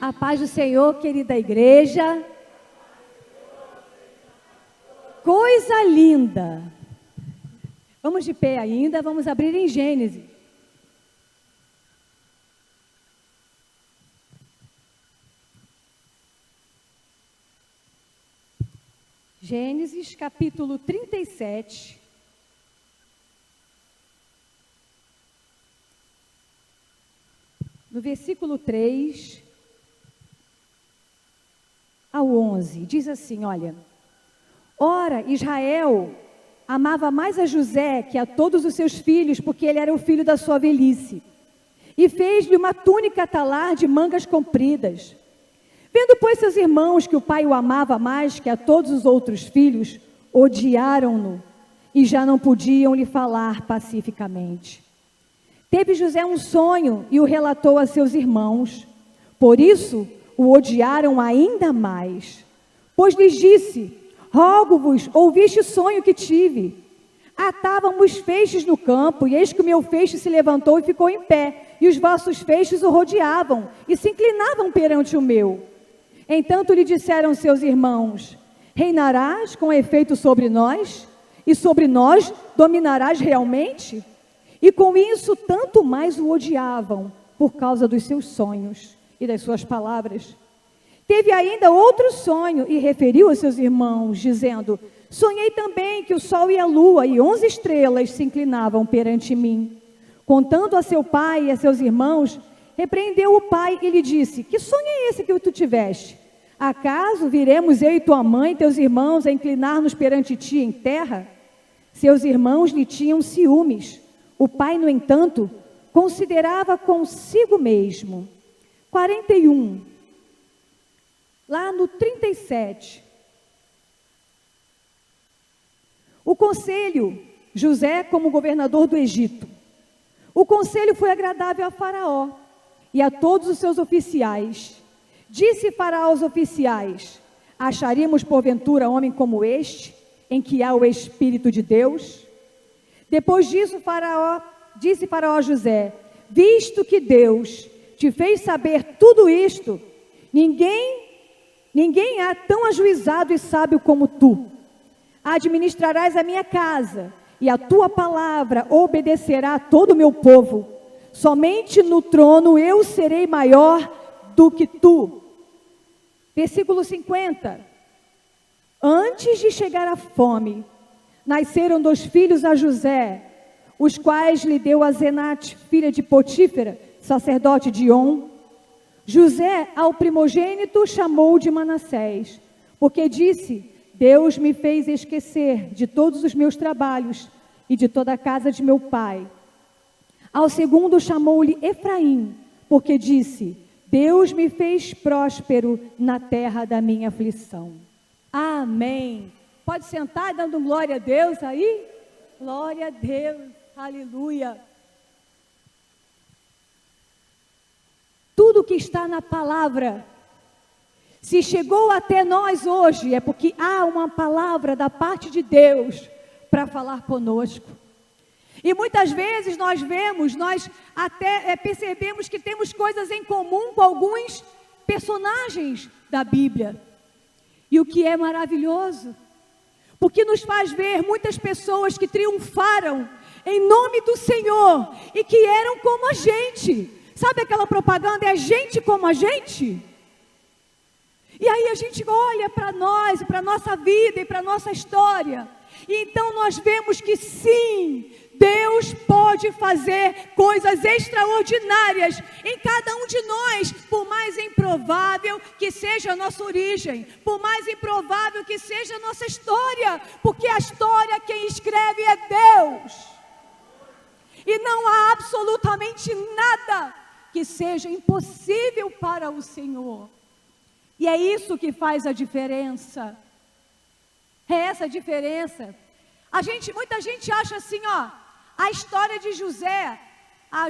A paz do Senhor, querida igreja. Coisa linda. Vamos de pé ainda, vamos abrir em Gênesis. Gênesis, capítulo 37. No versículo 3 ao 11, diz assim, olha: Ora, Israel amava mais a José que a todos os seus filhos, porque ele era o filho da sua velhice. E fez-lhe uma túnica talar de mangas compridas. Vendo, pois, seus irmãos que o pai o amava mais que a todos os outros filhos, odiaram-no e já não podiam lhe falar pacificamente. Teve José um sonho e o relatou a seus irmãos. Por isso, o odiaram ainda mais. Pois lhes disse: Rogo-vos, ouviste o sonho que tive. Atávamos feixes no campo, e eis que o meu feixe se levantou e ficou em pé, e os vossos feixes o rodeavam, e se inclinavam perante o meu. Entanto lhe disseram seus irmãos: Reinarás com efeito sobre nós? E sobre nós dominarás realmente? E com isso tanto mais o odiavam, por causa dos seus sonhos e das suas palavras. Teve ainda outro sonho e referiu aos seus irmãos, dizendo: Sonhei também que o sol e a lua e 11 estrelas se inclinavam perante mim. Contando a seu pai e a seus irmãos, repreendeu o pai e lhe disse: Que sonho é esse que tu tiveste? Acaso viremos eu e tua mãe, teus irmãos, a inclinar-nos perante ti em terra? Seus irmãos lhe tinham ciúmes. O pai, no entanto, considerava consigo mesmo. 41. Lá no 37. O conselho, José como governador do Egito. O conselho foi agradável a Faraó e a todos os seus oficiais. Disse Faraó aos oficiais: Acharíamos porventura homem como este, em que há o Espírito de Deus? Depois disso, disse Faraó a José: Visto que Deus te fez saber tudo isto, ninguém há tão ajuizado e sábio como tu. Administrarás a minha casa, e a tua palavra obedecerá a todo o meu povo. Somente no trono eu serei maior do que tu. Versículo 50. Antes de chegar a fome, nasceram 2 filhos a José, os quais lhe deu Asenate, filha de Potífera, sacerdote de On. José, ao primogênito, chamou de Manassés, porque disse: Deus me fez esquecer de todos os meus trabalhos e de toda a casa de meu pai. Ao segundo chamou-lhe Efraim, porque disse: Deus me fez próspero na terra da minha aflição. Amém. Pode sentar dando glória a Deus aí? Glória a Deus, aleluia. Tudo que está na palavra, se chegou até nós hoje, é porque há uma palavra da parte de Deus para falar conosco. E muitas vezes nós até percebemos que temos coisas em comum com alguns personagens da Bíblia. E o que é maravilhoso, porque nos faz ver muitas pessoas que triunfaram em nome do Senhor e que eram como a gente. Sabe aquela propaganda, é gente como a gente? E aí a gente olha para nós, para a nossa vida e para a nossa história. E então nós vemos que sim, Deus pode fazer coisas extraordinárias em cada um de nós, por mais improvável que seja a nossa origem, por mais improvável que seja a nossa história, porque a história quem escreve é Deus. E não há absolutamente nada que seja impossível para o Senhor. E é isso que faz a diferença. É essa a diferença. Muita gente acha assim, ó, a história de José.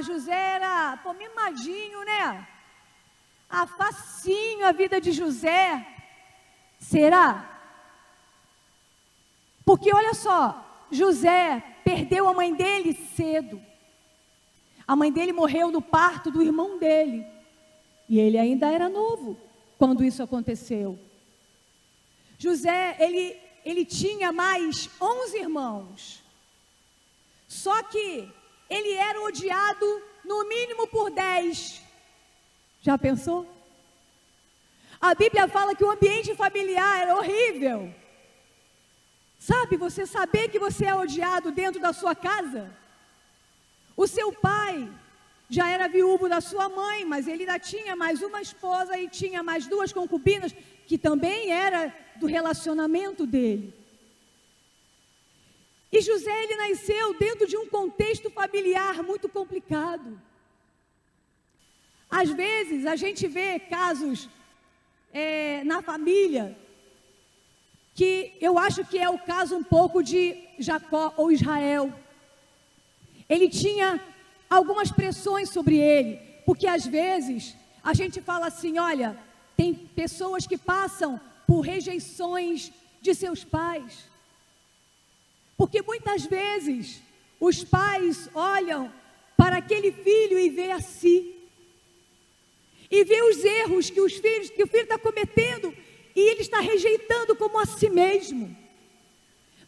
José era, mimadinho, né? Facinho a vida de José. Será? Porque olha só, José perdeu a mãe dele cedo. A mãe dele morreu no parto do irmão dele. E ele ainda era novo quando isso aconteceu. José, ele tinha mais 11 irmãos. Só que ele era odiado no mínimo por 10. Já pensou? A Bíblia fala que o ambiente familiar era horrível. Sabe, você saber que você é odiado dentro da sua casa? O seu pai já era viúvo da sua mãe, mas ele ainda tinha mais uma esposa e tinha mais 2 concubinas, que também era do relacionamento dele. E José, ele nasceu dentro de um contexto familiar muito complicado. Às vezes, a gente vê casos na família, que eu acho que é o caso um pouco de Jacó ou Israel. Ele tinha algumas pressões sobre ele, porque às vezes a gente fala assim, olha, tem pessoas que passam por rejeições de seus pais, porque muitas vezes os pais olham para aquele filho e vê a si, e vê os erros que o filho está cometendo, e ele está rejeitando como a si mesmo.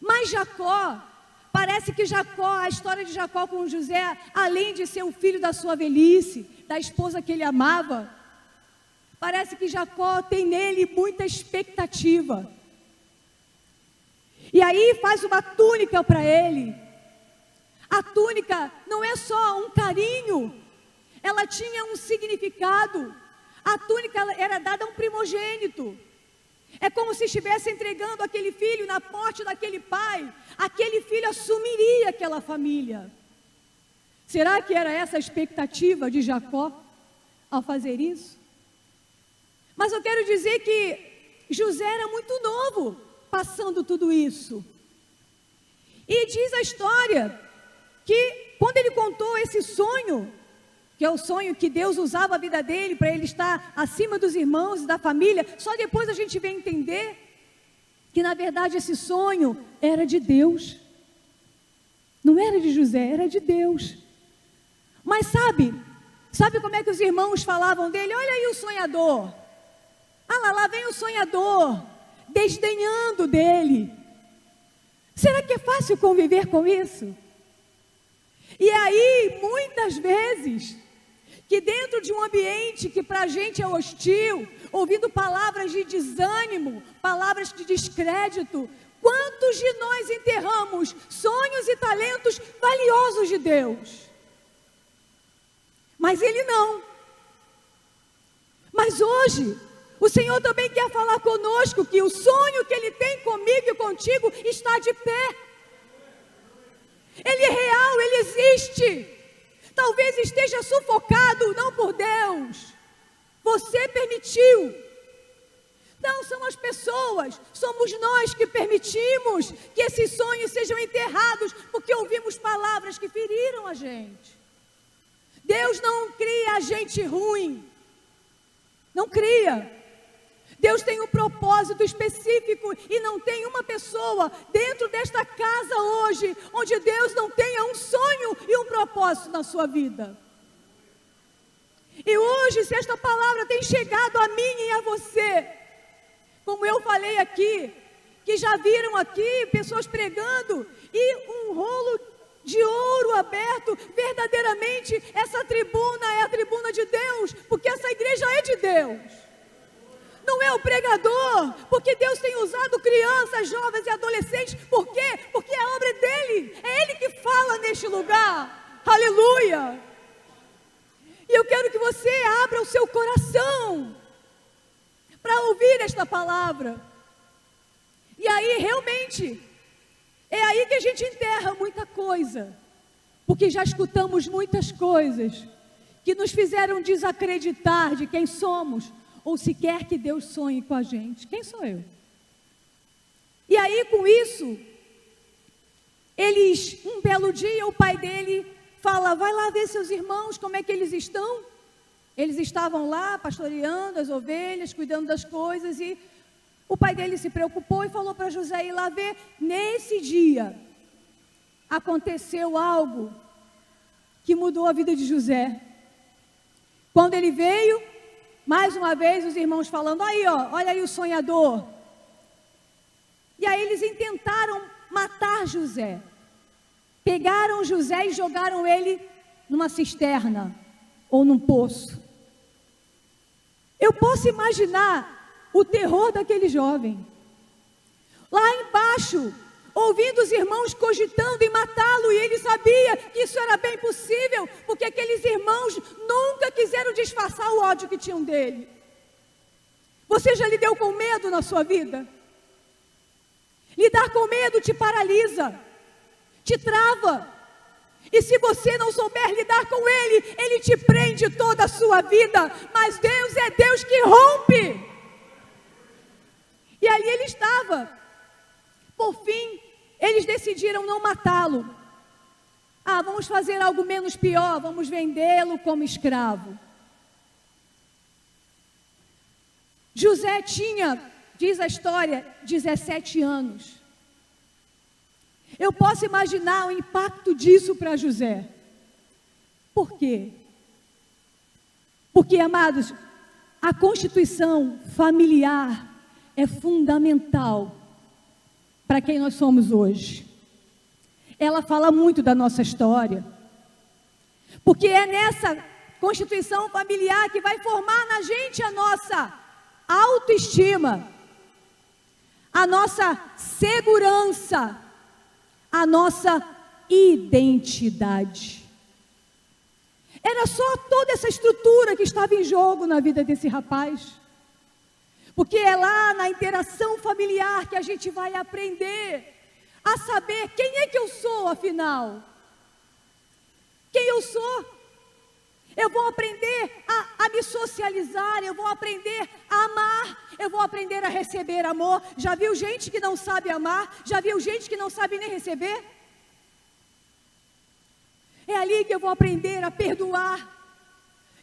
Mas Jacó, parece que Jacó, a história de Jacó com José, além de ser o filho da sua velhice, da esposa que ele amava, parece que Jacó tem nele muita expectativa. E aí faz uma túnica para ele. A túnica não é só um carinho, ela tinha um significado. A túnica era dada a um primogênito. É como se estivesse entregando aquele filho na morte daquele pai. Aquele filho assumiria aquela família. Será que era essa a expectativa de Jacó ao fazer isso? Mas eu quero dizer que José era muito novo passando tudo isso. E diz a história que quando ele contou esse sonho, que é o sonho que Deus usava a vida dele para ele estar acima dos irmãos e da família, só depois a gente vem entender que na verdade esse sonho era de Deus. Não era de José, era de Deus. Mas sabe como é que os irmãos falavam dele? Olha aí o sonhador. Ah lá vem o sonhador, desdenhando dele. Será que é fácil conviver com isso? E aí, muitas vezes, que dentro de um ambiente que para a gente é hostil, ouvindo palavras de desânimo, palavras de descrédito, quantos de nós enterramos sonhos e talentos valiosos de Deus? Mas Ele não. Mas hoje, o Senhor também quer falar conosco que o sonho que Ele tem comigo e contigo está de pé. Ele é real, Ele existe. Talvez esteja sufocado, não por Deus. Você permitiu. Não são as pessoas, somos nós que permitimos que esses sonhos sejam enterrados, porque ouvimos palavras que feriram a gente. Deus não cria gente ruim. Não cria. Deus tem um propósito específico e não tem uma pessoa dentro desta casa hoje onde Deus não tenha um sonho e um propósito na sua vida. E hoje, se esta palavra tem chegado a mim e a você, como eu falei aqui, que já viram aqui pessoas pregando e um rolo de ouro aberto, verdadeiramente essa tribuna é a tribuna de Deus, porque essa igreja é de Deus. Não é o pregador, porque Deus tem usado crianças, jovens e adolescentes. Por quê? Porque a obra é dele, é Ele que fala neste lugar. Aleluia! E eu quero que você abra o seu coração para ouvir esta palavra. E aí realmente, é aí que a gente enterra muita coisa, porque já escutamos muitas coisas que nos fizeram desacreditar de quem somos, ou sequer que Deus sonhe com a gente. Quem sou eu? E aí com isso, um belo dia o pai dele fala, vai lá ver seus irmãos, como é que eles estão? Eles estavam lá pastoreando as ovelhas, cuidando das coisas, e o pai dele se preocupou e falou para José ir lá ver. Nesse dia, aconteceu algo que mudou a vida de José. Quando ele veio, mais uma vez os irmãos falando, aí ó, olha aí o sonhador. E aí eles intentaram matar José. Pegaram José e jogaram ele numa cisterna ou num poço. Eu posso imaginar o terror daquele jovem. Lá embaixo, ouvindo os irmãos cogitando em matá-lo, e ele sabia que isso era bem possível, porque aqueles irmãos nunca quiseram disfarçar o ódio que tinham dele. Você já lidou com medo na sua vida? Lidar com medo te paralisa, te trava. E se você não souber lidar com ele, ele te prende toda a sua vida. Mas Deus é Deus que rompe. E ali ele estava. Por fim, eles decidiram não matá-lo. Ah, vamos fazer algo menos pior, vamos vendê-lo como escravo. José tinha, diz a história, 17 anos. Eu posso imaginar o impacto disso para José. Por quê? Porque, amados, a constituição familiar é fundamental para quem nós somos hoje. Ela fala muito da nossa história. Porque é nessa constituição familiar que vai formar na gente a nossa autoestima, a nossa segurança, a nossa identidade. Era só toda essa estrutura que estava em jogo na vida desse rapaz. Porque é lá na interação familiar que a gente vai aprender a saber quem é que eu sou, afinal. Quem eu sou. Eu vou aprender a me socializar, eu vou aprender a amar, eu vou aprender a receber amor. Já viu gente que não sabe amar? Já viu gente que não sabe nem receber? É ali que eu vou aprender a perdoar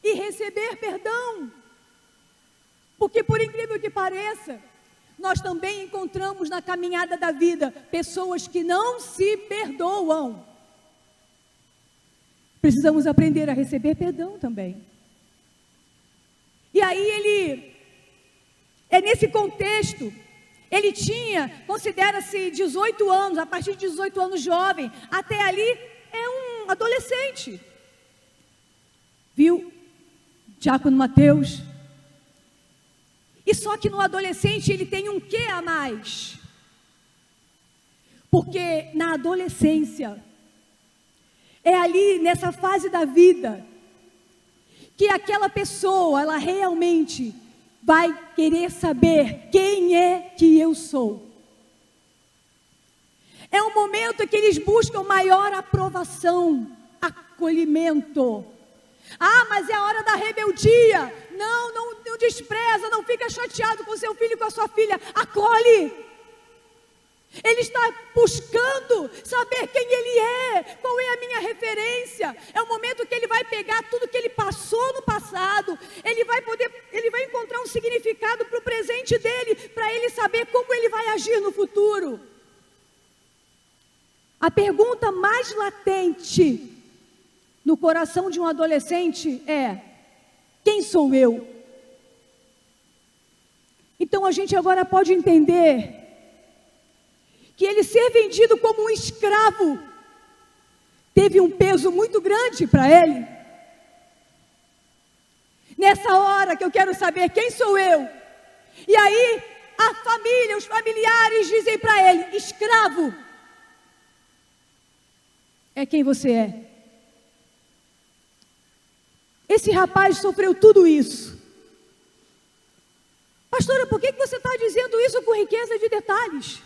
e receber perdão. Porque, por incrível que pareça, nós também encontramos na caminhada da vida pessoas que não se perdoam. Precisamos aprender a receber perdão também. E aí é nesse contexto, ele tinha, considera-se 18 anos, a partir de 18 anos jovem, até ali é um adolescente. Viu? Diácono Mateus. E só que no adolescente ele tem um quê a mais? Porque na adolescência, é ali nessa fase da vida, que aquela pessoa, ela realmente vai querer saber quem é que eu sou. É um momento em que eles buscam maior aprovação, acolhimento. Ah, mas é a hora da rebeldia. Não despreza, não fica chateado com seu filho e com a sua filha. Acolhe. Ele está buscando saber quem ele é, qual é a minha referência. É o momento que ele vai pegar tudo que ele passou no passado. Ele vai encontrar um significado para o presente dele, para ele saber como ele vai agir no futuro. A pergunta mais latente no coração de um adolescente é: quem sou eu? Então a gente agora pode entender que ele ser vendido como um escravo teve um peso muito grande para ele. Nessa hora que eu quero saber quem sou eu. E aí a família, os familiares dizem para ele: escravo é quem você é. Esse rapaz sofreu tudo isso. Pastora, por que você está dizendo isso com riqueza de detalhes?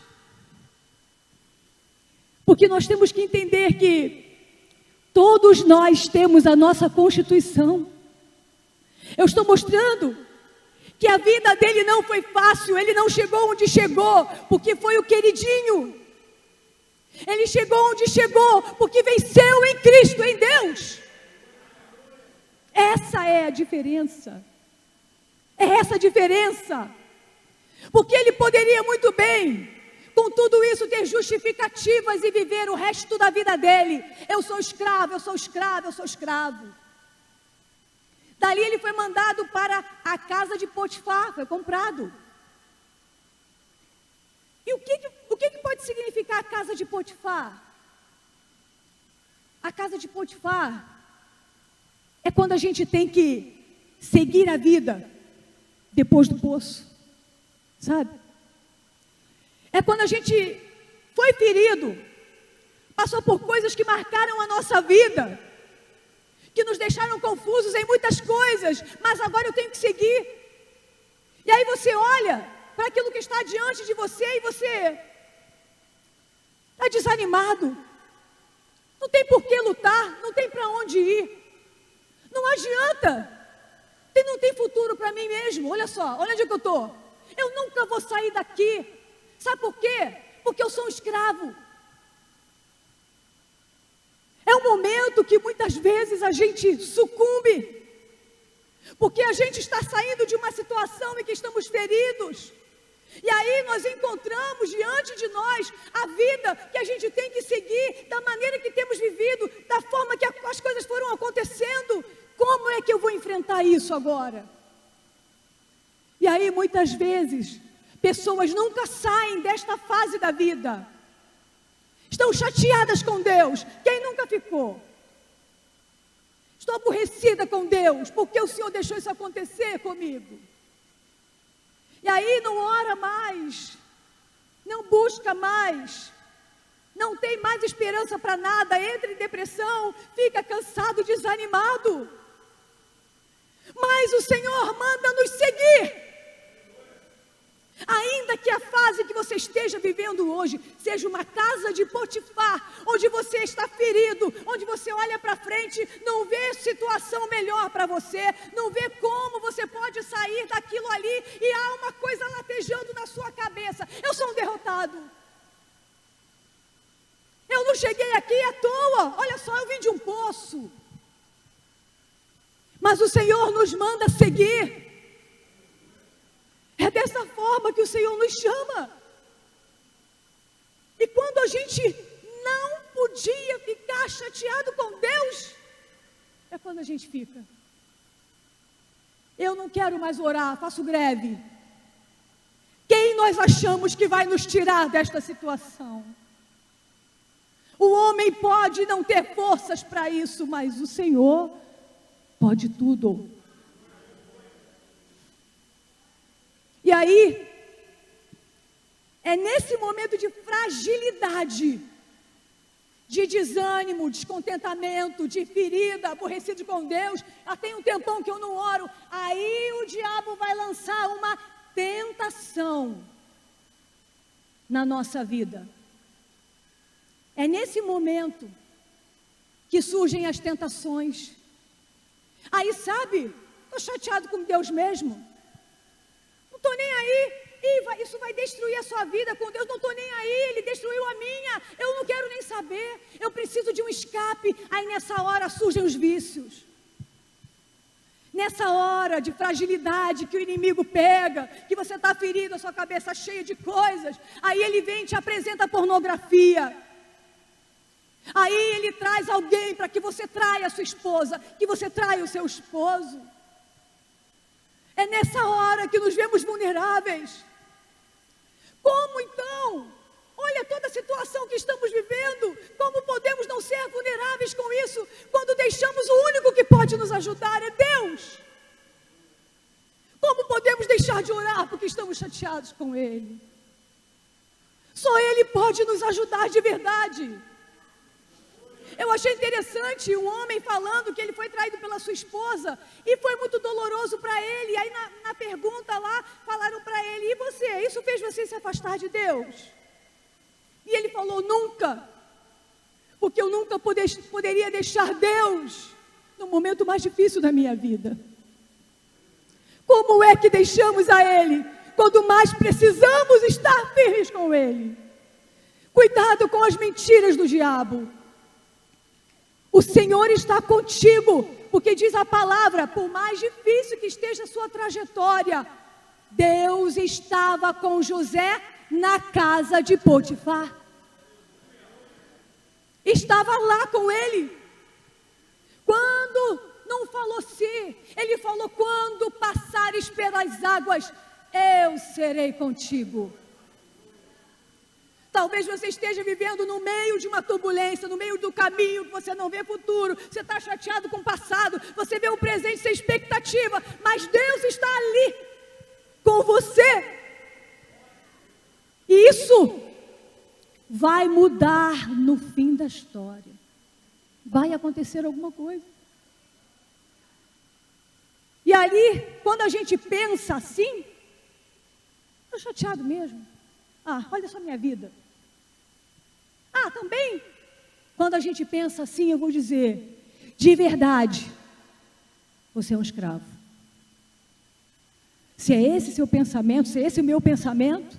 Porque nós temos que entender que todos nós temos a nossa constituição. Eu estou mostrando que a vida dele não foi fácil, ele não chegou onde chegou porque foi o queridinho. Ele chegou onde chegou porque venceu em Cristo, em Deus. Essa é a diferença. É essa a diferença. Porque ele poderia muito bem, com tudo isso, ter justificativas e viver o resto da vida dele. Eu sou escravo, eu sou escravo, eu sou escravo. Dali ele foi mandado para a casa de Potifar, foi comprado. E o que pode significar a casa de Potifar? A casa de Potifar é quando a gente tem que seguir a vida depois do poço, sabe? É quando a gente foi ferido, passou por coisas que marcaram a nossa vida, que nos deixaram confusos em muitas coisas, mas agora eu tenho que seguir. E aí você olha para aquilo que está diante de você e você está desanimado. Não tem por que lutar, não tem para onde ir. Não adianta. Não tem futuro para mim mesmo. Olha só, olha onde é que eu estou. Eu nunca vou sair daqui. Sabe por quê? Porque eu sou um escravo. É um momento que muitas vezes a gente sucumbe, porque a gente está saindo de uma situação em que estamos feridos, e aí nós encontramos diante de nós a vida que a gente tem que seguir, da maneira que temos vivido, da forma que as coisas foram acontecendo. Como é que eu vou enfrentar isso agora? E aí muitas vezes, pessoas nunca saem desta fase da vida. Estão chateadas com Deus. Quem nunca ficou? Estou aborrecida com Deus, porque o Senhor deixou isso acontecer comigo. E aí não ora mais, não busca mais, não tem mais esperança para nada, entra em depressão, fica cansado, desanimado. Mas o Senhor manda nos seguir. Ainda que a fase que você esteja vivendo hoje seja uma casa de Potifar, onde você está ferido, onde você olha para frente, não vê situação melhor para você, não vê como você pode sair daquilo ali, e há uma coisa latejando na sua cabeça: eu sou um derrotado, eu não cheguei aqui à toa, olha só, eu vim de um poço. Mas o Senhor nos manda seguir. É dessa forma que o Senhor nos chama. E quando a gente não podia ficar chateado com Deus, é quando a gente fica. Eu não quero mais orar, faço greve. Quem nós achamos que vai nos tirar desta situação? O homem pode não ter forças para isso, mas o Senhor pode tudo. E aí, é nesse momento de fragilidade, de desânimo, descontentamento, de ferida, aborrecido com Deus, já tem um tempão que eu não oro, aí o diabo vai lançar uma tentação na nossa vida. É nesse momento que surgem as tentações. Aí sabe, estou chateado com Deus mesmo. Não estou nem aí, isso vai destruir a sua vida com Deus, não estou nem aí, Ele destruiu a minha, eu não quero nem saber, eu preciso de um escape. Aí nessa hora surgem os vícios, nessa hora de fragilidade que o inimigo pega, que você está ferido, a sua cabeça cheia de coisas, aí ele vem e te apresenta pornografia, aí ele traz alguém para que você traia a sua esposa, que você traia o seu esposo. É nessa hora que nos vemos vulneráveis. Como então? Olha toda a situação que estamos vivendo. Como podemos não ser vulneráveis com isso, quando deixamos o único que pode nos ajudar, é Deus? Como podemos deixar de orar porque estamos chateados com Ele? Só Ele pode nos ajudar de verdade. Eu achei interessante um homem falando que ele foi traído pela sua esposa e foi muito doloroso para ele. E aí na pergunta lá, falaram para ele: e você? Isso fez você se afastar de Deus? E ele falou: nunca, porque eu nunca poderia deixar Deus no momento mais difícil da minha vida. Como é que deixamos a Ele quando mais precisamos estar firmes com Ele? Cuidado com as mentiras do diabo. O Senhor está contigo, porque diz a palavra, por mais difícil que esteja a sua trajetória, Deus estava com José na casa de Potifar. Estava lá com ele. Quando não falou se, Ele falou: quando passares pelas águas, eu serei contigo. Talvez você esteja vivendo no meio de uma turbulência, no meio do caminho, que você não vê futuro, você está chateado com o passado, você vê o presente sem expectativa, mas Deus está ali com você. E isso vai mudar no fim da história. Vai acontecer alguma coisa. E ali, quando a gente pensa assim, estou chateado mesmo. Olha só minha vida. Também, quando a gente pensa assim, eu vou dizer, de verdade, você é um escravo. Se é esse seu pensamento, se é esse o meu pensamento,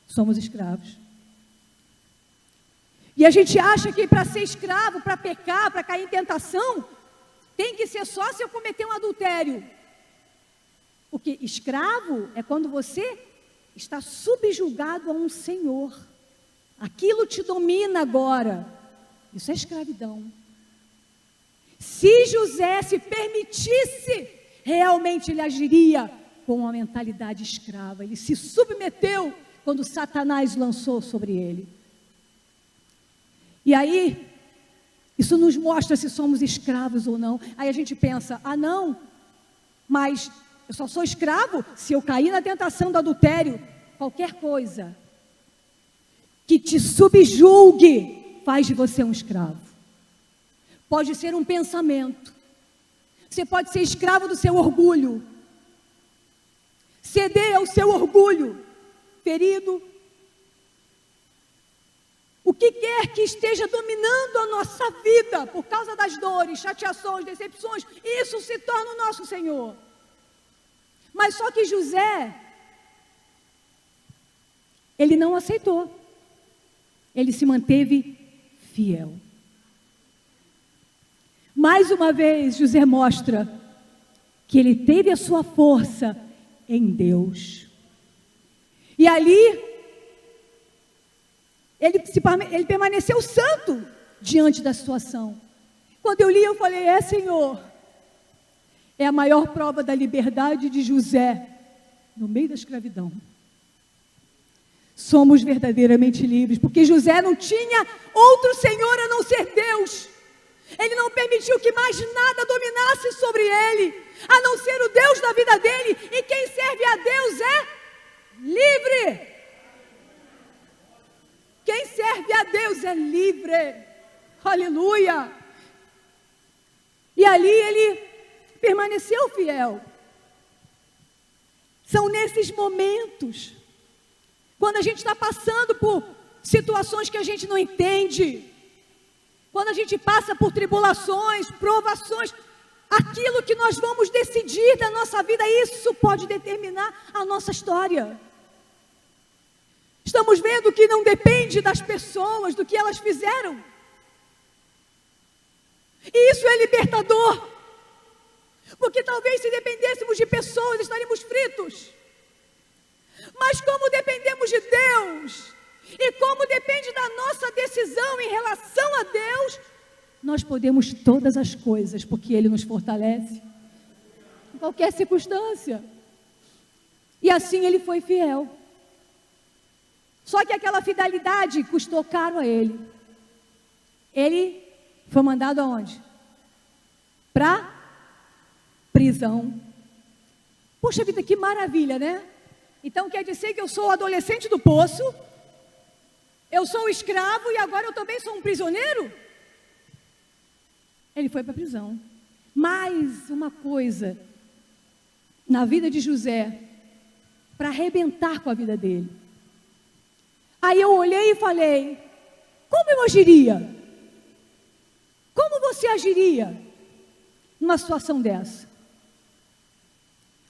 somos escravos. E a gente acha que para ser escravo, para pecar, para cair em tentação, tem que ser só se eu cometer um adultério. Porque escravo é quando você está subjugado a um senhor. Aquilo te domina agora. Isso é escravidão. Se José se permitisse, realmente ele agiria com uma mentalidade escrava. Ele se submeteu quando Satanás lançou sobre ele. E aí, isso nos mostra se somos escravos ou não. Aí a gente pensa, não, mas eu só sou escravo se eu cair na tentação do adultério. Qualquer coisa que te subjulgue faz de você um escravo. Pode ser um pensamento. Você pode ser escravo do seu orgulho. Ceder ao seu orgulho ferido. O que quer que esteja dominando a nossa vida por causa das dores, chateações, decepções, isso se torna o nosso Senhor. Mas só que José, ele não aceitou. Ele se manteve fiel. Mais uma vez, José mostra que ele teve a sua força em Deus. E ali, ele permaneceu santo diante da situação. Quando eu li, eu falei, Senhor, é a maior prova da liberdade de José no meio da escravidão. Somos verdadeiramente livres, porque José não tinha outro Senhor a não ser Deus. Ele não permitiu que mais nada dominasse sobre ele, a não ser o Deus da vida dele, e quem serve a Deus é livre. Quem serve a Deus é livre. Aleluia. E ali ele permaneceu fiel. São nesses momentos, quando a gente está passando por situações que a gente não entende, quando a gente passa por tribulações, provações, aquilo que nós vamos decidir da nossa vida, isso pode determinar a nossa história. Estamos vendo que não depende das pessoas, do que elas fizeram. E isso é libertador. Porque talvez se dependêssemos de pessoas, estaríamos fritos. Mas como dependemos de Deus, e como depende da nossa decisão em relação a Deus, nós podemos todas as coisas, porque Ele nos fortalece em qualquer circunstância. E assim ele foi fiel. Só que aquela fidelidade custou caro a ele. Ele foi mandado aonde? Para prisão. Poxa vida, que maravilha, né? Então quer dizer que eu sou o adolescente do poço, eu sou um escravo e agora eu também sou um prisioneiro? Ele foi para a prisão. Mais uma coisa na vida de José, para arrebentar com a vida dele. Aí eu olhei e falei, como eu agiria? Como você agiria numa situação dessa?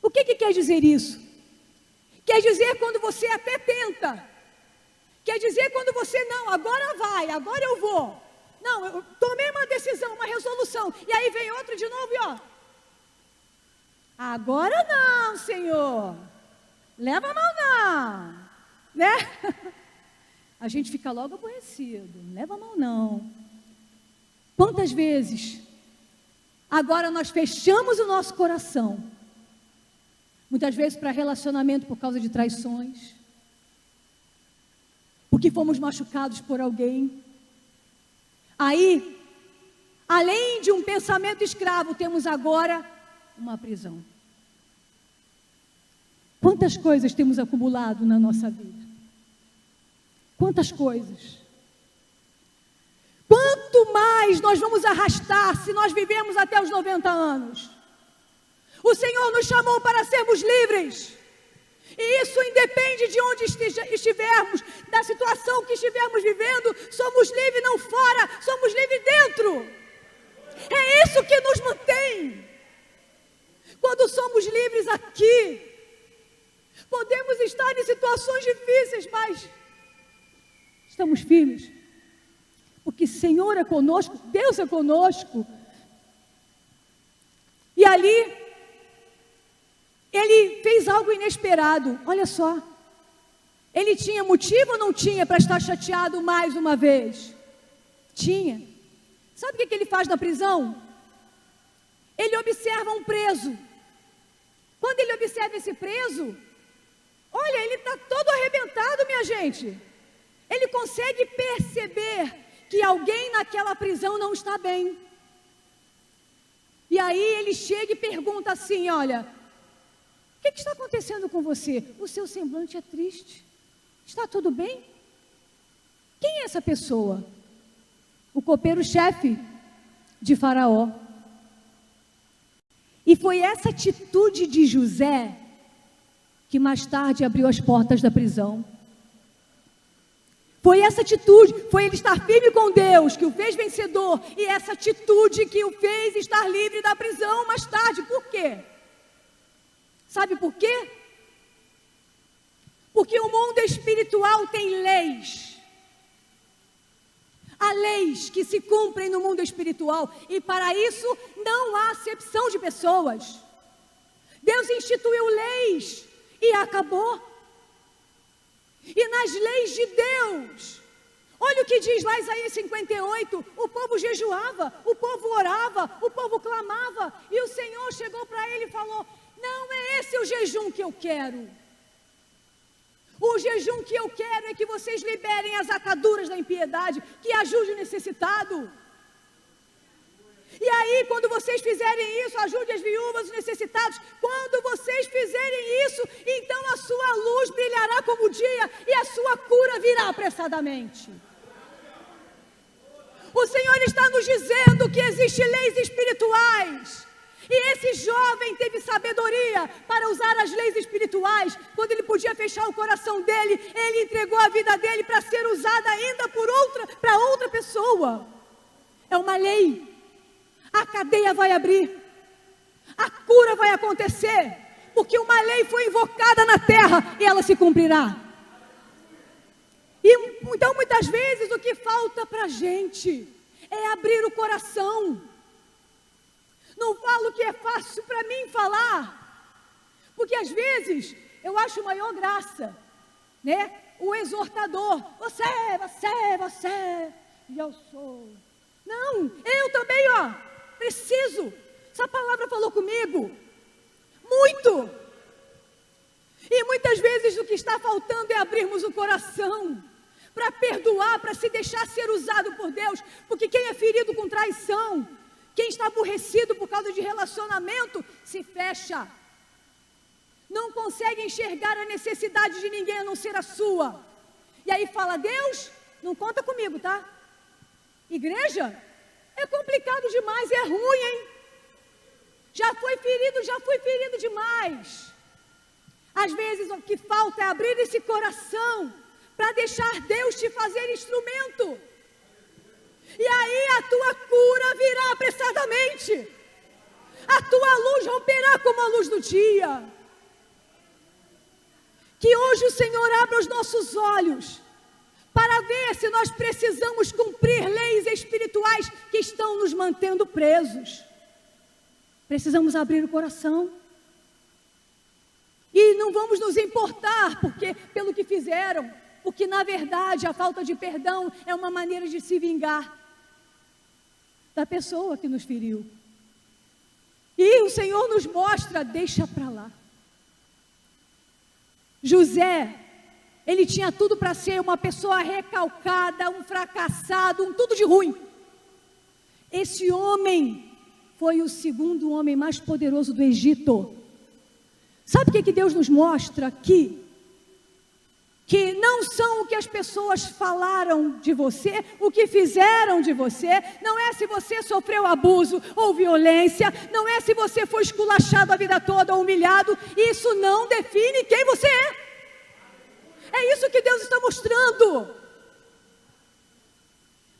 O que quer dizer isso? Quer dizer quando você até tenta. Quer dizer quando você, não, agora vai, agora eu vou. Não, eu tomei uma decisão, uma resolução. E aí vem outro de novo e ó. Agora não, Senhor. Leva a mão não. Né? A gente fica logo aborrecido. Leva a mão não. Quantas vezes Agora nós fechamos o nosso coração, muitas vezes para relacionamento por causa de traições, porque fomos machucados por alguém. Aí, além de um pensamento escravo, temos agora uma prisão. Quantas coisas temos acumulado na nossa vida? Quantas coisas? Quanto mais nós vamos arrastar se nós vivemos até os 90 anos? O Senhor nos chamou para sermos livres. E isso independe de onde estivermos, da situação que estivermos vivendo. Somos livres não fora, somos livres dentro. É isso que nos mantém. Quando somos livres aqui, podemos estar em situações difíceis, mas estamos firmes. Porque o Senhor é conosco, Deus é conosco. E ali, ele fez algo inesperado. Olha só. Ele tinha motivo ou não tinha para estar chateado mais uma vez? Tinha. Sabe o que ele faz na prisão? Ele observa um preso. Quando ele observa esse preso, olha, ele está todo arrebentado, minha gente. Ele consegue perceber que alguém naquela prisão não está bem. E aí ele chega e pergunta assim, olha, o que está acontecendo com você? O seu semblante é triste. Está tudo bem? Quem é essa pessoa? O copeiro-chefe de Faraó. E foi essa atitude de José que mais tarde abriu as portas da prisão. Foi essa atitude, foi ele estar firme com Deus que o fez vencedor, e essa atitude que o fez estar livre da prisão mais tarde. Por quê? Sabe por quê? Porque o mundo espiritual tem leis. Há leis que se cumprem no mundo espiritual, e para isso não há acepção de pessoas. Deus instituiu leis e acabou. E nas leis de Deus, olha o que diz lá Isaías 58, o povo jejuava, o povo orava, o povo clamava, e o Senhor chegou para ele e falou, não é esse o jejum que eu quero. O jejum que eu quero é que vocês liberem as ataduras da impiedade, que ajude o necessitado. E aí, quando vocês fizerem isso, ajude as viúvas, os necessitados. Quando vocês fizerem isso, então a sua luz brilhará como o dia e a sua cura virá apressadamente. O Senhor está nos dizendo que existem leis espirituais. E esse jovem teve sabedoria para usar as leis espirituais. Quando ele podia fechar o coração dele, ele entregou a vida dele para ser usada ainda para outra pessoa. É uma lei. A cadeia vai abrir, a cura vai acontecer, porque uma lei foi invocada na terra e ela se cumprirá. E então muitas vezes o que falta para a gente é abrir o coração. Não falo que é fácil para mim falar, porque às vezes eu acho maior graça, né? O exortador, você, e eu sou. Não, eu também, preciso. Essa palavra falou comigo muito. E muitas vezes o que está faltando é abrirmos o coração para perdoar, para se deixar ser usado por Deus. Porque quem é ferido com traição, quem está aborrecido por causa de relacionamento, se fecha. Não consegue enxergar a necessidade de ninguém a não ser a sua. E aí fala, Deus, não conta comigo, tá? Igreja, é complicado demais, é ruim, hein? Já fui ferido demais. Às vezes o que falta é abrir esse coração para deixar Deus te fazer instrumento. E aí a tua cura virá apressadamente. A tua luz romperá como a luz do dia. Que hoje o Senhor abra os nossos olhos para ver se nós precisamos cumprir leis espirituais que estão nos mantendo presos. Precisamos abrir o coração. E não vamos nos importar pelo que fizeram, porque na verdade a falta de perdão é uma maneira de se vingar da pessoa que nos feriu. E o Senhor nos mostra, deixa para lá. José, ele tinha tudo para ser uma pessoa recalcada, um fracassado, um tudo de ruim. Esse homem foi o segundo homem mais poderoso do Egito. Sabe o que Deus nos mostra aqui? Que não são o que as pessoas falaram de você, o que fizeram de você, não é se você sofreu abuso ou violência, não é se você foi esculachado a vida toda ou humilhado, isso não define quem você é. É isso que Deus está mostrando.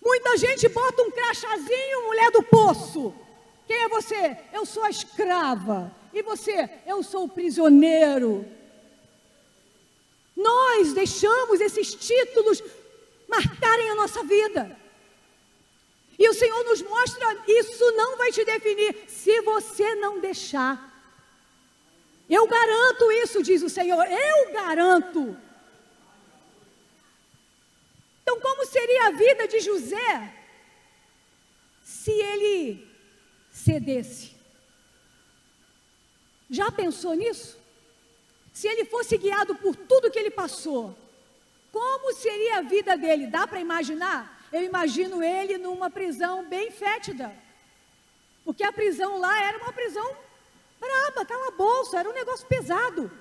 Muita gente bota um crachazinho, mulher do poço. Quem é você? Eu sou a escrava. E você? Eu sou o prisioneiro. Nós deixamos esses títulos marcarem a nossa vida. E o Senhor nos mostra, isso não vai te definir se você não deixar. Eu garanto isso, diz o Senhor, eu garanto. Então, como seria a vida de José se ele cedesse? Já pensou nisso? Se ele fosse guiado por tudo que ele passou, como seria a vida dele? Dá para imaginar? Eu imagino ele numa prisão bem fétida, porque a prisão lá era uma prisão braba, calabouço, era um negócio pesado.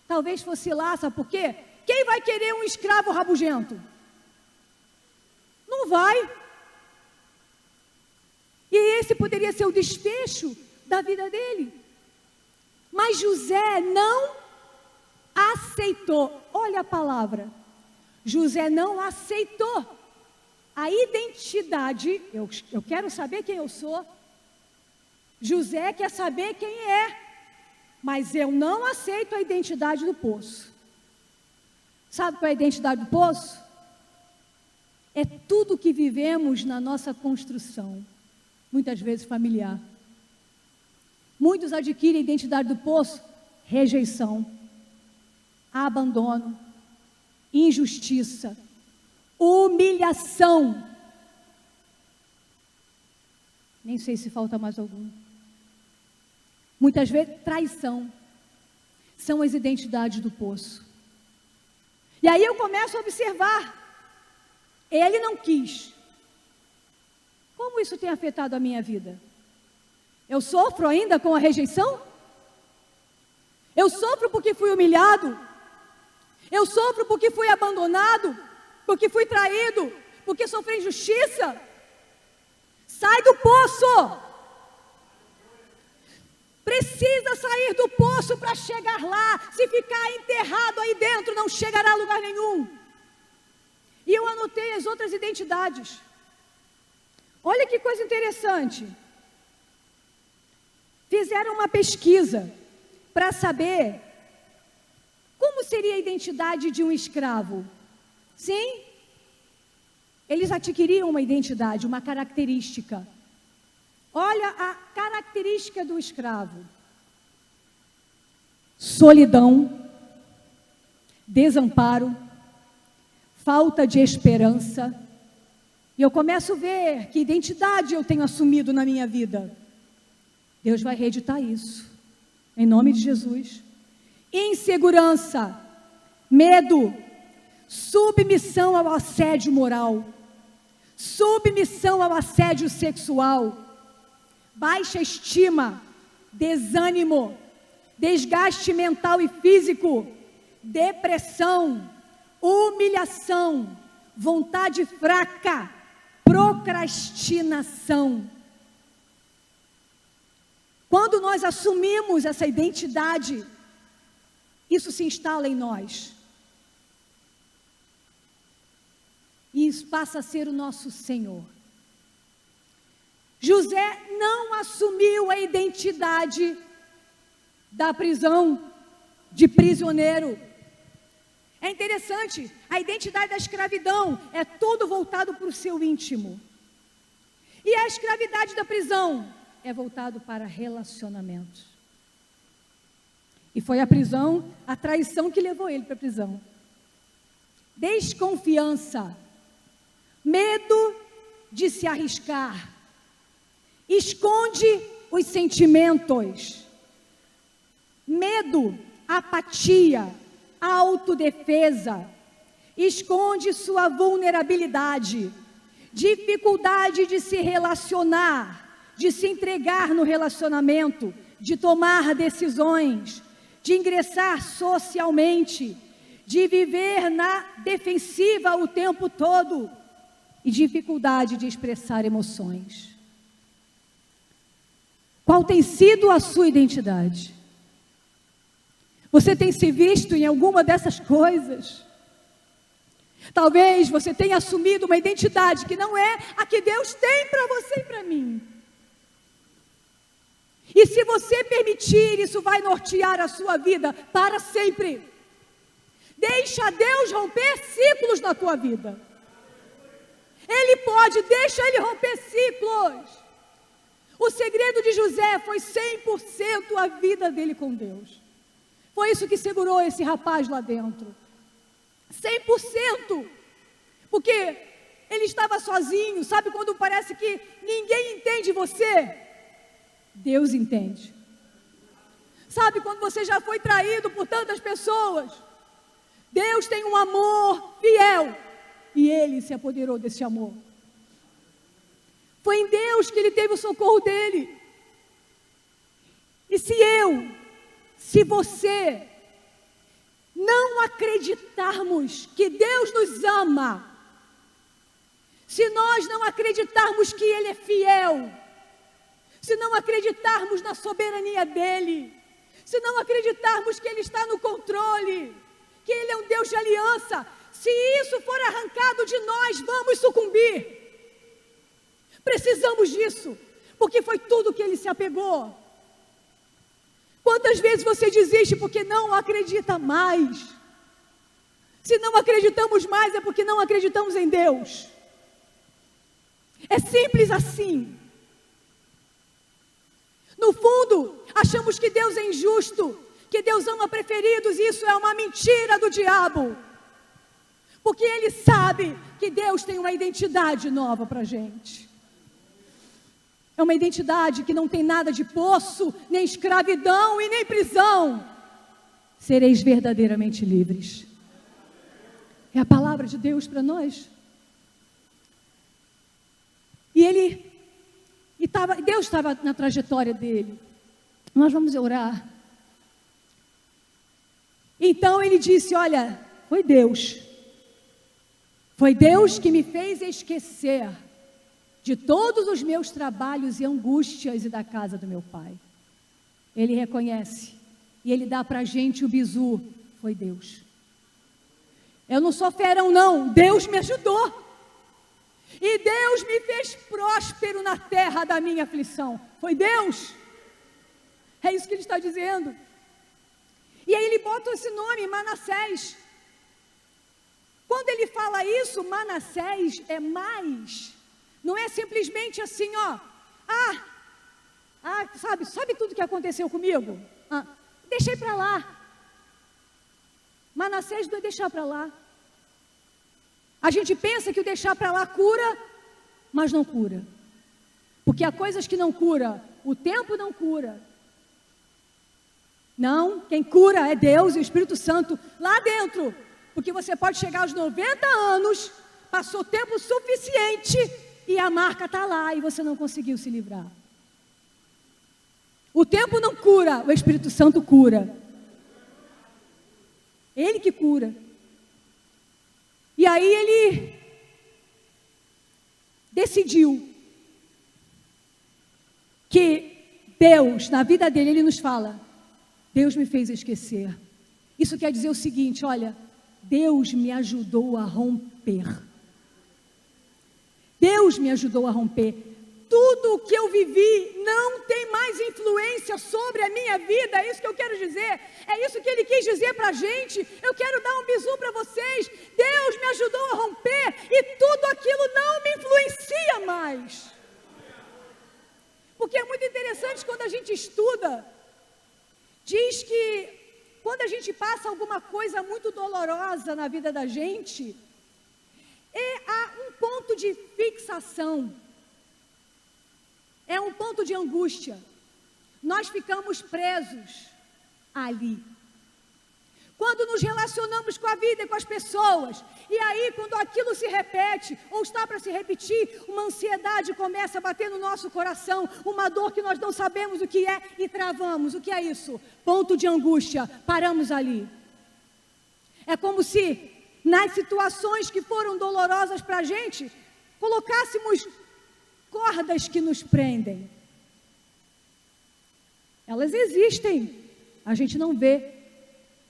Talvez fosse lá, sabe por quê? Quem vai querer um escravo rabugento? Não vai. E esse poderia ser o desfecho da vida dele. Mas José não aceitou. Olha a palavra. José não aceitou a identidade. Eu quero saber quem eu sou. José quer saber quem é. Mas eu não aceito a identidade do poço. Sabe qual é a identidade do poço? É tudo que vivemos na nossa construção, muitas vezes familiar. Muitos adquirem a identidade do poço, rejeição, abandono, injustiça, humilhação. Nem sei se falta mais algum. Muitas vezes, traição. São as identidades do poço. E aí eu começo a observar. Ele não quis. Como isso tem afetado a minha vida? Eu sofro ainda com a rejeição? Eu sofro porque fui humilhado? Eu sofro porque fui abandonado? Porque fui traído? Porque sofri injustiça? Sai do poço! Precisa sair do poço para chegar lá. Se ficar enterrado aí dentro, não chegará a lugar nenhum. E eu anotei as outras identidades. Olha que coisa interessante. Fizeram uma pesquisa para saber como seria a identidade de um escravo. Sim, eles adquiriam uma identidade, uma característica. Olha a característica do escravo: solidão, desamparo, falta de esperança. E eu começo a ver que identidade eu tenho assumido na minha vida. Deus vai reeditar isso, em nome de Jesus. Insegurança, medo, submissão ao assédio moral, submissão ao assédio sexual, baixa estima, desânimo, desgaste mental e físico, depressão, humilhação, vontade fraca, procrastinação. Quando nós assumimos essa identidade, isso se instala em nós. E isso passa a ser o nosso Senhor. José não assumiu a identidade da prisão, de prisioneiro. É interessante, a identidade da escravidão é tudo voltado para o seu íntimo. E a escravidade da prisão é voltado para relacionamentos. E foi a prisão, a traição que levou ele para a prisão. Desconfiança, medo de se arriscar, esconde os sentimentos. Medo, apatia, autodefesa, esconde sua vulnerabilidade, dificuldade de se relacionar, de se entregar no relacionamento, de tomar decisões, de ingressar socialmente, de viver na defensiva o tempo todo e dificuldade de expressar emoções. Qual tem sido a sua identidade? Você tem se visto em alguma dessas coisas? Talvez você tenha assumido uma identidade que não é a que Deus tem para você e para mim. E se você permitir, isso vai nortear a sua vida para sempre. Deixa Deus romper ciclos na tua vida. Ele pode, deixa Ele romper ciclos. O segredo de José foi 100% a vida dele com Deus. Foi isso que segurou esse rapaz lá dentro. 100%. Porque ele estava sozinho. Sabe quando parece que ninguém entende você? Deus entende. Sabe quando você já foi traído por tantas pessoas? Deus tem um amor fiel. E Ele se apoderou desse amor. Foi em Deus que Ele teve o socorro dele. E se você não acreditarmos que Deus nos ama, se nós não acreditarmos que Ele é fiel, se não acreditarmos na soberania dEle, se não acreditarmos que Ele está no controle, que Ele é um Deus de aliança, se isso for arrancado de nós, vamos sucumbir. Precisamos disso, porque foi tudo que Ele se apegou. Quantas vezes você desiste porque não acredita mais? Se não acreditamos mais é porque não acreditamos em Deus. É simples assim. No fundo, achamos que Deus é injusto, que Deus ama preferidos, e isso é uma mentira do diabo. Porque Ele sabe que Deus tem uma identidade nova para a gente. É uma identidade que não tem nada de poço, nem escravidão e nem prisão. Sereis verdadeiramente livres. É a palavra de Deus para nós. Deus estava na trajetória dele. Nós vamos orar. Então ele disse, olha, foi Deus. Foi Deus que me fez esquecer de todos os meus trabalhos e angústias e da casa do meu pai. Ele reconhece. E ele dá para a gente o bizu. Foi Deus. Eu não sou ferão não. Deus me ajudou. E Deus me fez próspero na terra da minha aflição. Foi Deus. É isso que ele está dizendo. E aí ele bota esse nome, Manassés. Quando ele fala isso, Manassés é mais. Não é simplesmente assim, ó. Sabe tudo que aconteceu comigo? Deixei para lá. Manassés não é deixar para lá. A gente pensa que o deixar para lá cura, mas não cura. Porque há coisas que não cura, o tempo não cura. Não, quem cura é Deus e o Espírito Santo lá dentro. Porque você pode chegar aos 90 anos, passou tempo suficiente e a marca está lá e você não conseguiu se livrar. O tempo não cura, o Espírito Santo cura. Ele que cura. E aí ele decidiu que Deus, na vida dele, ele nos fala, Deus me fez esquecer. Isso quer dizer o seguinte, olha, Deus me ajudou a romper. Deus me ajudou a romper. Tudo o que eu vivi não tem mais influência sobre a minha vida. É isso que eu quero dizer. É isso que ele quis dizer para a gente. Eu quero dar um bisu para vocês. Deus me ajudou a romper e tudo aquilo não me influencia mais. Porque é muito interessante quando a gente estuda. Diz que quando a gente passa alguma coisa muito dolorosa na vida da gente, há um ponto de fixação. É um ponto de angústia. nós ficamos presos ali. Quando nos relacionamos com a vida e com as pessoas, e aí quando aquilo se repete, ou está para se repetir, uma ansiedade começa a bater no nosso coração, uma dor que nós não sabemos o que é e travamos. O que é isso? Ponto de angústia, paramos ali. É como se nas situações que foram dolorosas para a gente, colocássemos cordas que nos prendem. Elas existem, a gente não vê,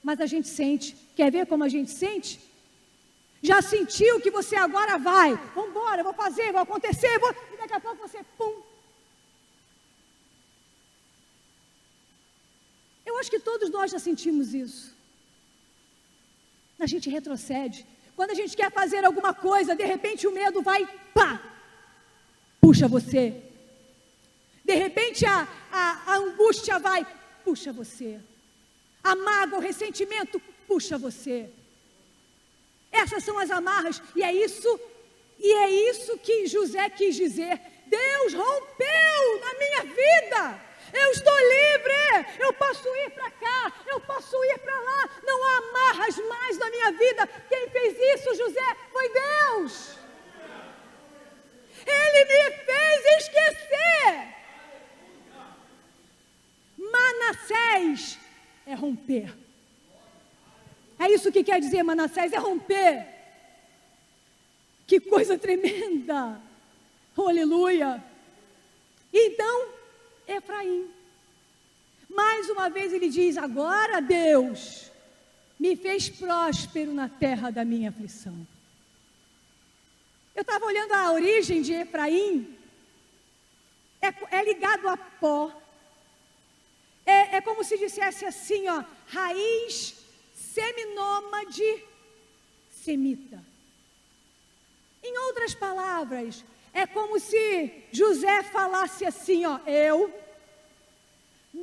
mas a gente sente. Quer ver como a gente sente? Já sentiu que você agora vai? Vamos embora, vou fazer, vai acontecer, e daqui a pouco você, pum. Eu acho que todos nós já sentimos isso. A gente retrocede. Quando a gente quer fazer alguma coisa, de repente o medo vai, pá, puxa você. De repente a angústia vai, puxa você. A mágoa, o ressentimento, puxa você. Essas são as amarras, e é isso que José quis dizer. Deus rompeu na minha vida. Eu estou livre, eu posso ir para cá, eu posso ir para lá. Não há amarras mais na minha vida. Quem fez isso, José, foi Deus. Ele me fez esquecer. Manassés é romper. É isso que quer dizer Manassés, é romper. Que coisa tremenda. Oh, aleluia. Então, Efraim, mais uma vez ele diz, agora Deus me fez próspero na terra da minha aflição. Eu estava olhando a origem de Efraim, é ligado a pó. É como se dissesse assim, ó, raiz seminômade semita. Em outras palavras, é como se José falasse assim, ó,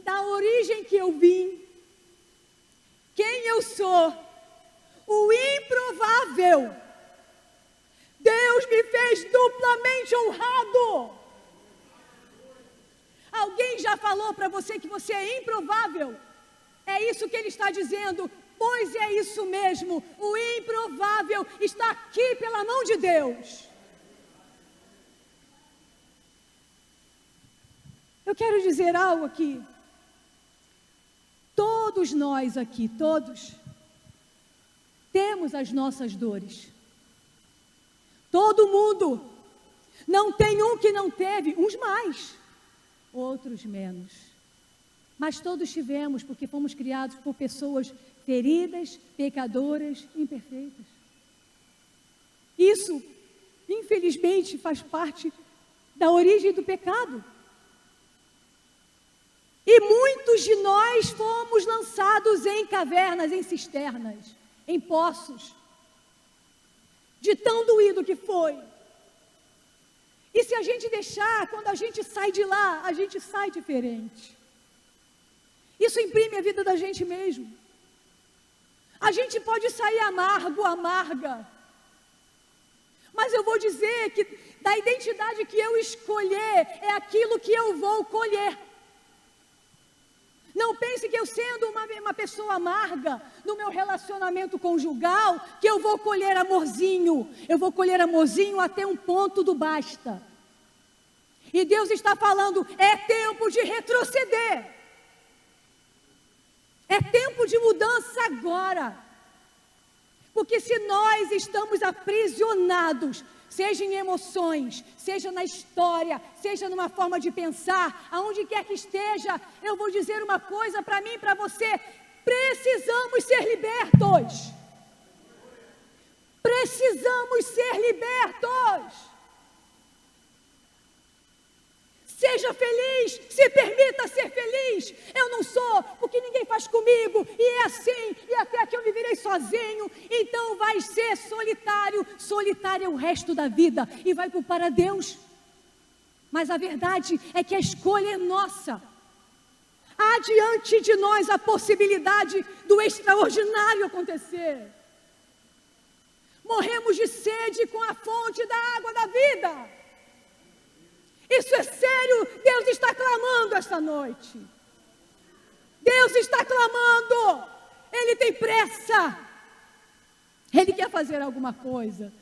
da origem que eu vim, quem eu sou, o improvável, Deus me fez duplamente honrado. Alguém já falou para você que você é improvável? É isso que ele está dizendo. Pois é isso mesmo, o improvável está aqui pela mão de Deus. Eu quero dizer algo aqui. Todos nós aqui, todos, temos as nossas dores. Todo mundo. Não tem um que não teve, uns mais, outros menos. Mas todos tivemos, porque fomos criados por pessoas feridas, pecadoras, imperfeitas. Isso, infelizmente, faz parte da origem do pecado. E muitos de nós fomos lançados em cavernas, em cisternas, em poços, de tão doído que foi. E se a gente deixar, quando a gente sai de lá, a gente sai diferente. Isso imprime a vida da gente mesmo. A gente pode sair amargo, amarga. Mas eu vou dizer que da identidade que eu escolher, é aquilo que eu vou colher. Não pense que eu sendo uma pessoa amarga no meu relacionamento conjugal, que eu vou colher amorzinho. Eu vou colher amorzinho até um ponto do basta. E Deus está falando, é tempo de retroceder. É tempo de mudança agora. Porque se nós estamos aprisionados, seja em emoções, seja na história, seja numa forma de pensar, aonde quer que esteja, eu vou dizer uma coisa para mim e para você, precisamos ser libertos. Precisamos ser libertos. Seja feliz, se permita ser feliz. Eu não sou, porque ninguém faz comigo, e é assim, e até que eu me virei sozinho, então vai ser solitário, solitário é o resto da vida, e vai culpar a Deus. Mas a verdade é que a escolha é nossa. Há diante de nós a possibilidade do extraordinário acontecer. Morremos de sede com a fonte da água da vida. Isso é sério, Deus está clamando esta noite. Deus está clamando. Ele tem pressa. Ele quer fazer alguma coisa.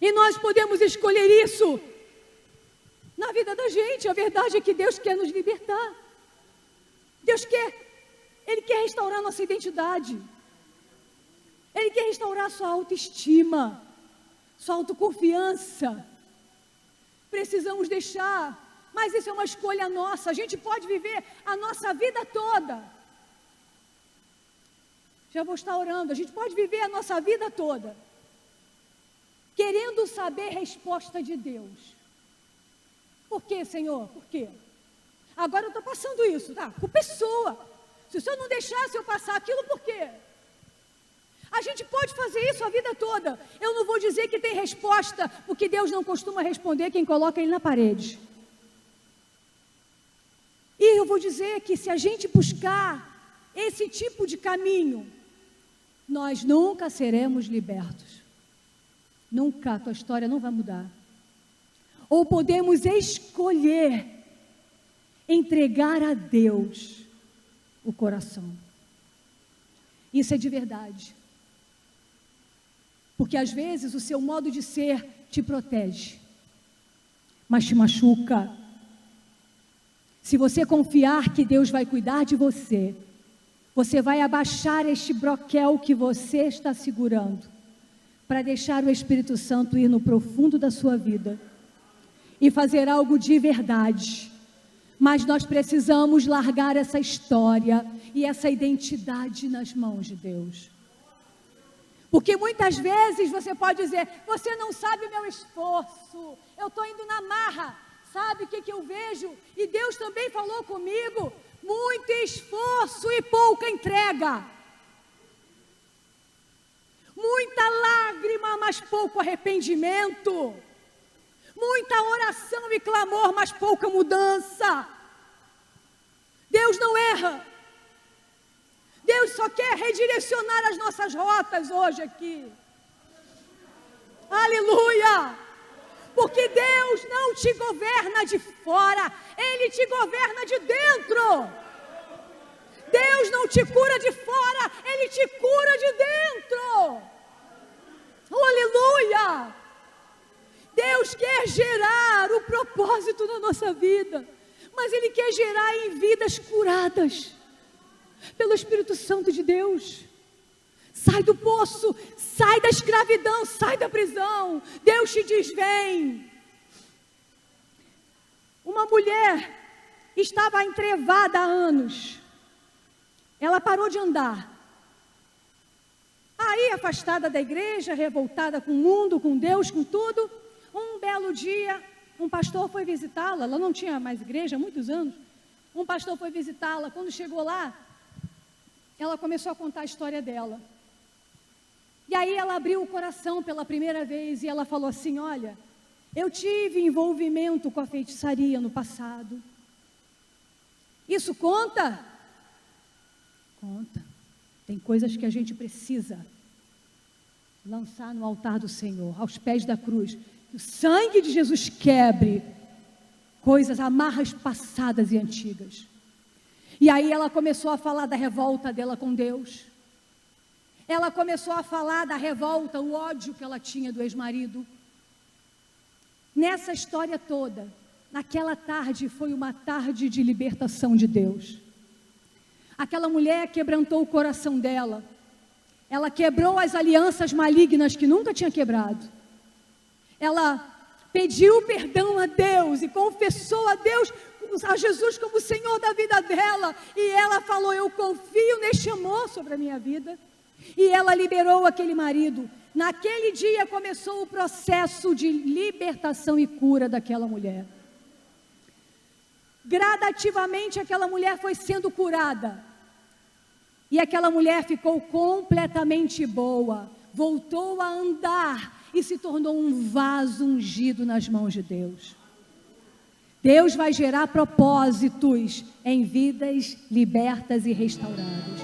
E nós podemos escolher isso na vida da gente. A verdade é que Deus quer nos libertar. Ele quer restaurar nossa identidade. Ele quer restaurar sua autoestima, sua autoconfiança. Precisamos deixar, mas isso é uma escolha nossa. A gente pode viver a nossa vida toda. Já vou estar orando. A gente pode viver a nossa vida toda querendo saber a resposta de Deus. Por quê, Senhor? Por quê? Agora eu estou passando isso, tá? Culpa é sua. Se o Senhor não deixasse eu passar aquilo, por quê? A gente pode fazer isso a vida toda. Eu não vou dizer que tem resposta, porque Deus não costuma responder quem coloca Ele na parede. E eu vou dizer que se a gente buscar esse tipo de caminho, nós nunca seremos libertos. Nunca, a tua história não vai mudar. Ou podemos escolher entregar a Deus o coração. Isso é de verdade. Porque às vezes o seu modo de ser te protege, mas te machuca. Se você confiar que Deus vai cuidar de você, você vai abaixar este broquel que você está segurando, para deixar o Espírito Santo ir no profundo da sua vida e fazer algo de verdade. Mas nós precisamos largar essa história e essa identidade nas mãos de Deus. Porque muitas vezes você pode dizer, você não sabe o meu esforço, eu estou indo na marra, sabe o que eu vejo? E Deus também falou comigo, muito esforço e pouca entrega. Muita lágrima, mas pouco arrependimento. Muita oração e clamor, mas pouca mudança. Deus não erra. Deus só quer redirecionar as nossas rotas hoje aqui. Aleluia! Porque Deus não te governa de fora, Ele te governa de dentro. Deus não te cura de fora, Ele te cura de dentro. Aleluia! Deus quer gerar o propósito na nossa vida, mas Ele quer gerar em vidas curadas pelo Espírito Santo de Deus. Sai do poço, sai da escravidão, sai da prisão. Deus te diz, vem. Uma mulher estava entrevada há anos. Ela parou de andar. Aí, afastada da igreja, revoltada com o mundo, com Deus, com tudo, um belo dia, um pastor foi visitá-la. Ela não tinha mais igreja há muitos anos. Um pastor foi visitá-la. Quando chegou lá, ela começou a contar a história dela. E aí ela abriu o coração pela primeira vez e ela falou assim, olha, eu tive envolvimento com a feitiçaria no passado. Isso conta? Conta. Tem coisas que a gente precisa lançar no altar do Senhor, aos pés da cruz. Que o sangue de Jesus quebre coisas, amarras passadas e antigas. E aí ela começou a falar da revolta dela com Deus. Ela começou a falar da revolta, o ódio que ela tinha do ex-marido. Nessa história toda, naquela tarde, foi uma tarde de libertação de Deus. Aquela mulher quebrantou o coração dela. Ela quebrou as alianças malignas que nunca tinha quebrado. Ela pediu perdão a Deus e confessou a Deus, a Jesus como o Senhor da vida dela. E ela falou, eu confio neste amor sobre a minha vida. E ela liberou aquele marido. Naquele dia começou o processo de libertação e cura daquela mulher. Gradativamente aquela mulher foi sendo curada. E aquela mulher ficou completamente boa. Voltou a andar e se tornou um vaso ungido nas mãos de Deus. Deus vai gerar propósitos em vidas libertas e restauradas.